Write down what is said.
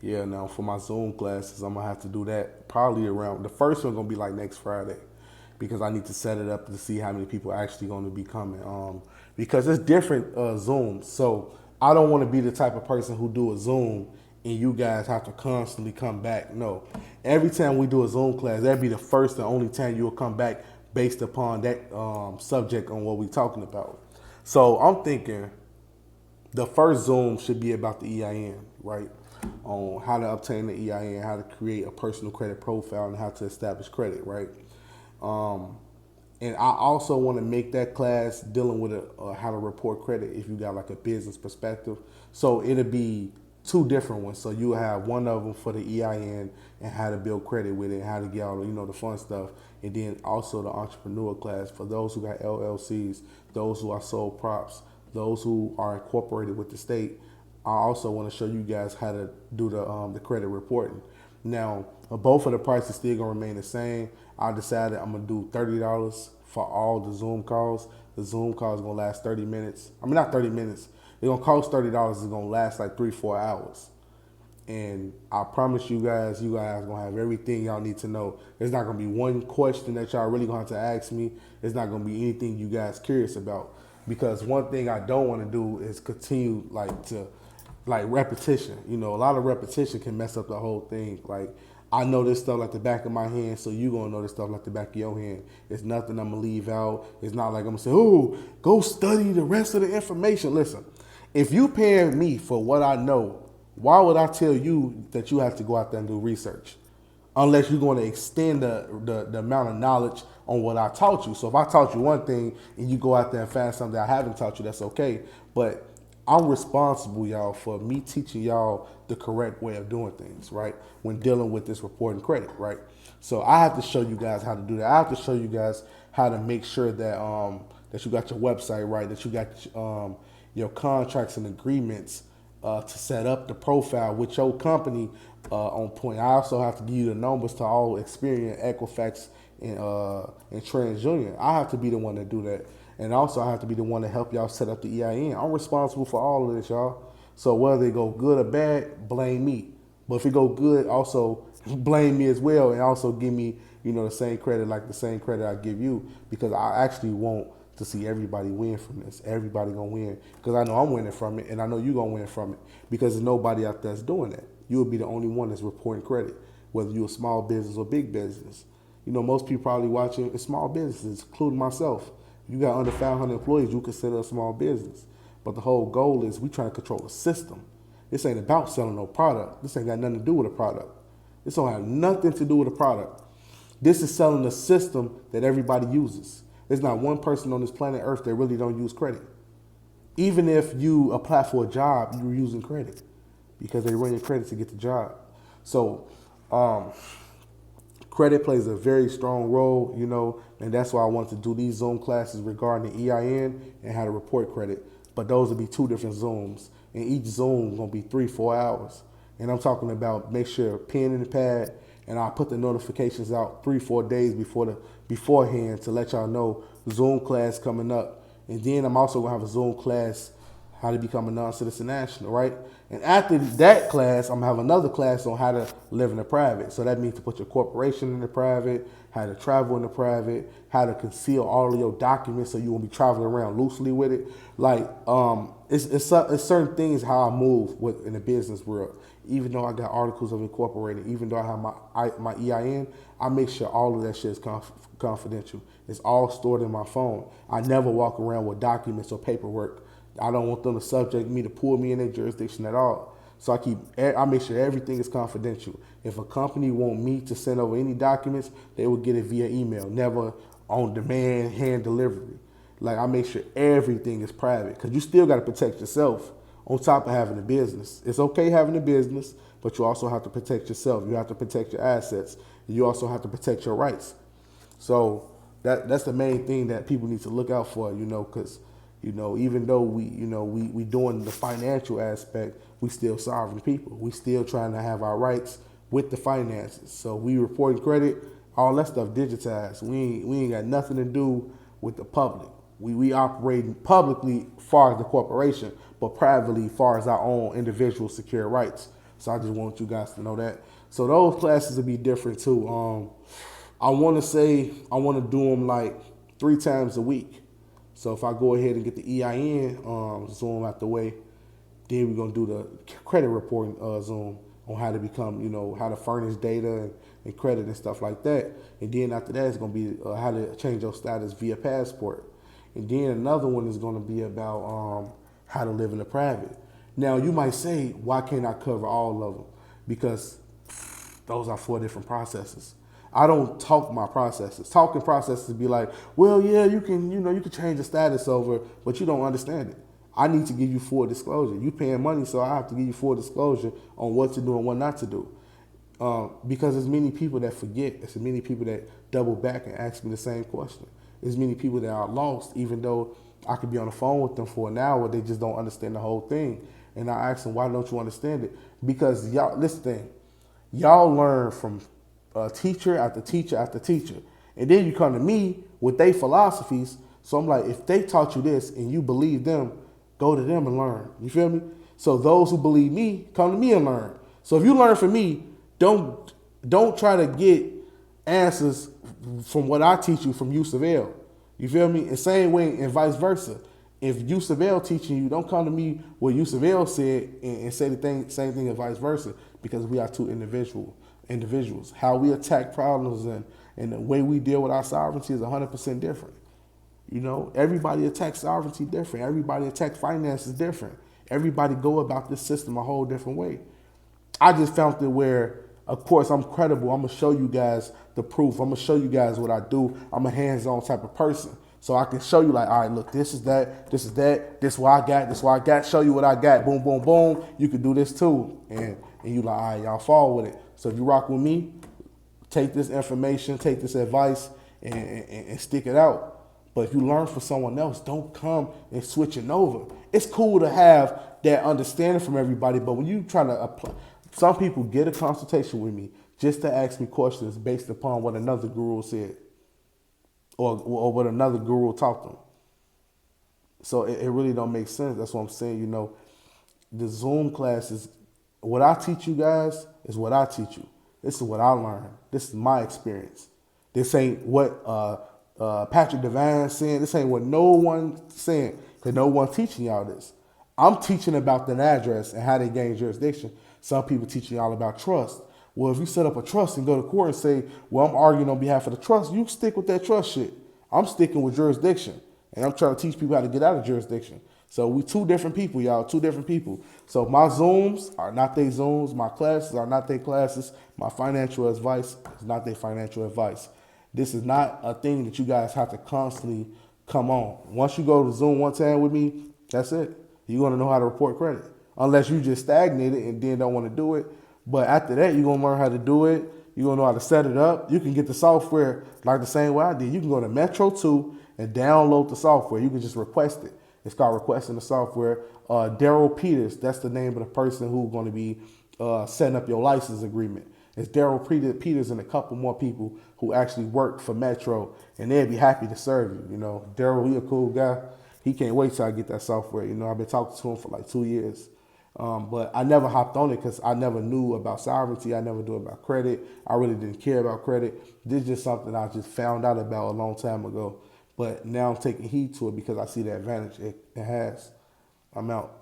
Yeah, now for my Zoom classes, I'm gonna have to do that probably around the first one gonna be like next Friday because I need to set it up to see how many people are actually gonna be coming. Because it's different Zooms, so I don't want to be the type of person who do a Zoom and you guys have to constantly come back. No, every time we do a Zoom class, that'd be the first and only time you'll come back based upon that subject on what we're talking about. So I'm thinking the first Zoom should be about the EIN, right? On how to obtain the EIN, how to create a personal credit profile, and how to establish credit, right? Um, and I also want to make that class dealing with how to report credit if you got like a business perspective. So it'll be two different ones. So you have one of them for the EIN and how to build credit with it, how to get all the fun stuff, and then also the entrepreneur class for those who got LLCs, those who are sole props, those who are incorporated with the state. I also want to show you guys how to do the credit reporting. Now, both of the prices still gonna remain the same. I decided I'm gonna do $30 for all the Zoom calls. The Zoom call is gonna last 30 minutes. I mean, not 30 minutes. It's gonna cost $30. It's gonna last like 3-4 hours. And I promise you guys gonna have everything y'all need to know. There's not gonna be one question that y'all really gonna have to ask me. There's not gonna be anything you guys curious about. Because one thing I don't want to do is continue like repetition. A lot of repetition can mess up the whole thing. Like I know this stuff like the back of my hand, so you gonna know this stuff like the back of your hand. It's nothing I'm gonna leave out. It's not like I'm gonna say, "Oh, go study the rest of the information." Listen, if you paying me for what I know, why would I tell you that you have to go out there and do research? Unless you're going to extend the amount of knowledge on what I taught you. So if I taught you one thing and you go out there and find something I haven't taught you, that's okay. But I'm responsible, y'all, for me teaching y'all the correct way of doing things, right? When dealing with this reporting credit, right? So I have to show you guys how to do that. I have to show you guys how to make sure that you got your website right, that you got your contracts and agreements to set up the profile with your company on point. I also have to give you the numbers to all Experian, Equifax, and TransUnion. I have to be the one to do that. And also I have to be the one to help y'all set up the EIN. I'm responsible for all of this, y'all. So whether it go good or bad, blame me. But if it go good, also blame me as well, and also give me, the same credit like the same credit I give you, because I actually want to see everybody win from this. Everybody gonna win because I know I'm winning from it, and I know you gonna win from it because there's nobody out there that's doing that. You'll be the only one that's reporting credit, whether you're a small business or big business. Most people probably watching small businesses, including myself. You got under 500 employees, you consider a small business. But the whole goal is we trying to control the system. This ain't about selling no product. This ain't got nothing to do with a product. This don't have nothing to do with a product. This is selling a system that everybody uses. There's not one person on this planet Earth that really don't use credit. Even if you apply for a job, you're using credit because they run your credit to get the job. So um, credit plays a very strong role, and that's why I want to do these Zoom classes regarding the EIN and how to report credit. But those will be two different Zooms, and each Zoom is gonna be 3-4 hours. And I'm talking about make sure pen and pad, and I'll put the notifications out 3-4 days beforehand to let y'all know Zoom class coming up. And then I'm also gonna have a Zoom class how to become a non-citizen national, right? And after that class, I'm gonna have another class on how to live in the private. So that means to put your corporation in the private, how to travel in the private, how to conceal all of your documents so you won't be traveling around loosely with it. Like, it's certain things how I move in the business world. Even though I got articles of incorporated, even though I have my EIN, I make sure all of that shit is confidential. It's all stored in my phone. I never walk around with documents or paperwork. I don't want them to subject me to pull me in their jurisdiction at all. So I make sure everything is confidential. If a company want me to send over any documents, they will get it via email, never on demand, hand delivery. Like I make sure everything is private because you still got to protect yourself on top of having a business. It's okay having a business, but you also have to protect yourself. You have to protect your assets. You also have to protect your rights. So that's the main thing that people need to look out for, because even though we doing the financial aspect, we still sovereign people. We still trying to have our rights with the finances. So we reporting credit, all that stuff digitized. We ain't got nothing to do with the public. We operate publicly far as the corporation, but privately far as our own individual secure rights. So I just want you guys to know that. So those classes will be different too. I want to say I want to do them like 3 times a week. So if I go ahead and get the EIN Zoom out the way, then we're gonna do the credit reporting Zoom on how to become, how to furnish data and credit and stuff like that. And then after that, it's gonna be how to change your status via passport. And then another one is gonna be about how to live in the private. Now you might say, why can't I cover all of them? Because those are 4 different processes. I don't talk my processes. Talking processes be like, well, yeah, you can change the status over, but you don't understand it. I need to give you full disclosure. You paying money, so I have to give you full disclosure on what to do and what not to do. Because there's many people that forget. There's many people that double back and ask me the same question. There's many people that are lost, even though I could be on the phone with them for an hour, they just don't understand the whole thing. And I ask them, why don't you understand it? Because y'all, listen, y'all learn from teacher after teacher after teacher. And then you come to me with their philosophies. So I'm like, if they taught you this and you believe them, go to them and learn. You feel me? So those who believe me, come to me and learn. So if you learn from me, don't try to get answers from what I teach you from Yusuf El. You feel me? And same way and vice versa. If Yusuf El teaching you, don't come to me what Yusuf El said and say the same thing and vice versa, because we are 2 individuals. How we attack problems and the way we deal with our sovereignty is 100% different. Everybody attacks sovereignty different. Everybody attacks finances different. Everybody go about this system a whole different way. I just found it where, of course, I'm credible. I'm going to show you guys the proof. I'm going to show you guys what I do. I'm a hands-on type of person. So I can show you like, all right, look, this is that, this is that, this is what I got, show you what I got, boom, boom, boom. You can do this too. And you like, all right, y'all fall with it. So if you rock with me, take this information, take this advice, and stick it out. But if you learn from someone else, don't come and switching over. It's cool to have that understanding from everybody, but when you try to apply, some people get a consultation with me just to ask me questions based upon what another guru said or what another guru taught them. So it really don't make sense. That's what I'm saying. The Zoom classes, what I teach you guys is what I teach you. This is what I learned. This is my experience. This ain't what Patrick Devine saying. This ain't what no one saying, because no one teaching y'all this. I'm teaching about the address and how they gain jurisdiction. Some people teaching y'all about trust. Well, if you set up a trust and go to court and say, well, I'm arguing on behalf of the trust, you stick with that trust shit. I'm sticking with jurisdiction. And I'm trying to teach people how to get out of jurisdiction. So we 2 different people, y'all, 2 different people. So my Zooms are not their Zooms. My classes are not their classes. My financial advice is not their financial advice. This is not a thing that you guys have to constantly come on. Once you go to Zoom one time with me, that's it. You're going to know how to report credit. Unless you just stagnated and then don't want to do it. But after that, you're going to learn how to do it. You're going to know how to set it up. You can get the software like the same way I did. You can go to Metro 2 and download the software. You can just request it. It's called requesting the software. Daryl Peters, that's the name of the person who's going to be setting up your license agreement. It's Daryl Peters and a couple more people who actually work for Metro, and they'd be happy to serve you. Daryl, he a cool guy. He can't wait till I get that software. I've been talking to him for like 2 years. But I never hopped on it because I never knew about sovereignty. I never knew about credit. I really didn't care about credit. This is just something I just found out about a long time ago. But now I'm taking heed to it because I see the advantage it has. I'm out.